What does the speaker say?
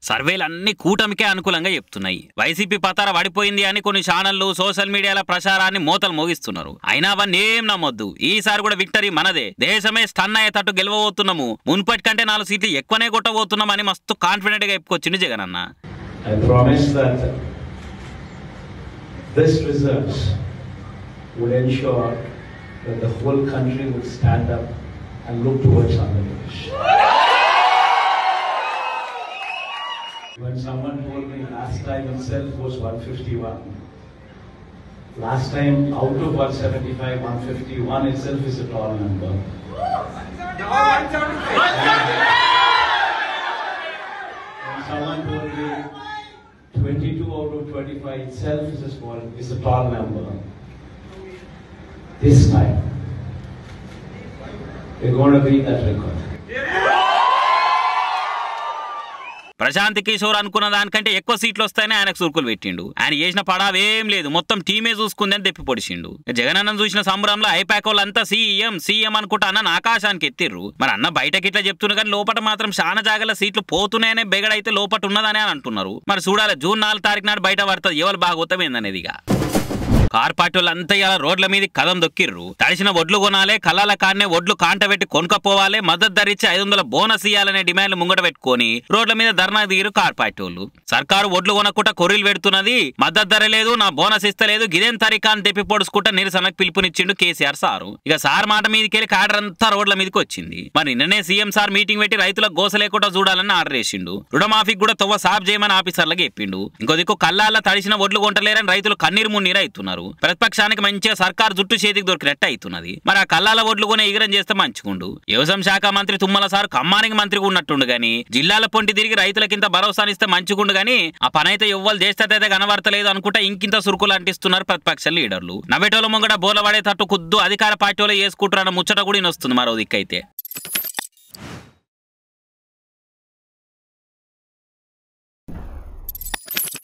సర్వేలు అన్ని కూటమికే అనుకూలంగా చెప్తున్నాయి. వైసీపీ పతార పడిపోయింది అని కొన్ని ఛానళ్లు సోషల్ మీడియాల ప్రచారాన్ని మోతలు మోగిస్తున్నారు. అయినా అవన్నీ ఏం నమ్మొద్దు. ఈసారి కూడా విక్టరీ మనదే. దేశమే స్టన్ అయ్యేటట్టు గెలవబోతున్నాము. మున్పటి కంటే 4 సీట్లు ఎక్కువనే కొట్టబోతున్నాం అని మస్తు కాన్ఫిడెంట్ గా చెప్పుకొచ్చింది జగన్ అన్న. I promise that this results would ensure that the whole country would stand up and look towards Andhra Pradesh. When someone told me last time itself was 151, last time out of 175, 151 itself is a tall number. When someone told me 22 out of 25 itself is a tall number. This time, we're going to beat that record. Prashanth Kishore అనుకున్న దానికంటే ఎక్కువ సీట్లు వస్తాయని ఆయనకు సురుకులు పెట్టిండు. ఆయన చేసిన పడావేం లేదు, మొత్తం టీమే చూసుకుందని తెప్పి పొడిచిండు. జగన్ అన్న చూసిన సంబరంలో ఐపాక్ వాళ్ళంతా సీఎం అనుకుంటా అన్న ఆకాశానికి ఎత్తిర్రు. మరి అన్న బయటకి ఇట్లా చెప్తున్నారు కానీ లోపల మాత్రం చాలా జాగాల సీట్లు పోతున్నాయనే బెగడైతే లోపల ఉన్నదని అని అంటున్నారు. మరి చూడాలి జూన్ 4 తారీఖు నాడు బయట పడుతుంది ఎవరు బాగోతమేందనేది. కార్ పార్టీ వాళ్ళంతా ఇలా రోడ్ల మీద కదం దొక్కిర్రు. తడిసిన ఒడ్లు కొనాలే, కళ్ళల కాన్నే ఒడ్లు కాంట పెట్టి కొనుక్కపోవాలి, మద్దతు ధరించి 500 బోనస్ ఇయ్యాలనే డిమాండ్లు ముంగట పెట్టుకుని రోడ్ల మీద ధర్నా దిగిరు కార్ పార్టీ వాళ్ళు. సర్కారు ఒడ్లు కొనకుండా కొర్రీలు పెడుతున్నది, మద్దతు ధర లేదు, నా బోనస్ ఇస్తలేదు, గిదేం తరికా అని తెప్పి పొడుచుకుంటా నిరసనకు పిలుపునిచ్చిండు కేసీఆర్ సారు. ఇక సార్ మాట మీదకెళ్ళి కాడర్ అంతా రోడ్ల మీదకి వచ్చింది. మరి నిన్ననే సీఎం సార్ మీటింగ్ పెట్టి రైతులకు గోస లేకుండా చూడాలని ఆర్డర్ వేసిండు. రుణమాఫీకి కూడా తొవ్వ సాఫ్ చేయమని ఆఫీసర్లకు చెప్పిండు. ఇంకో దిక్కు కళ్ళాల తడిసిన ఒడ్లు కొంటలేరని రైతులు కన్నీరు మున్నీరు అవుతున్నారు. ప్రతిపక్షానికి మంచిగా సర్కారు జుట్టు చేతికి దొరికినట్టు అవుతున్నది. మరి ఆ కళ్ళాల ఒడ్లు కొనే ఎగిరం చేస్తే మంచిగుండు. వ్యవసాయ శాఖ మంత్రి తుమ్మల సార్ ఖమ్మానికి మంత్రిగా ఉన్నట్టుండు గాని జిల్లాల పొంటి తిరిగి రైతులకింత భరోసానిస్తే మంచిగుండు గాని ఆ పని అయితే ఎవ్వరు చేస్తే కనబడతలేదు అనుకుంటా ఇంకింత సురుకులు అంటిస్తున్నారు ప్రతిపక్ష లీడర్లు. నవ్వేటోళ్ళ ముంగట బోలవాడేటట్టు కుద్దు అధికార పార్టీ వాళ్ళు చేసుకుంటారన్న ముచ్చట కూడా వస్తుంది మరో దిక్కైతే.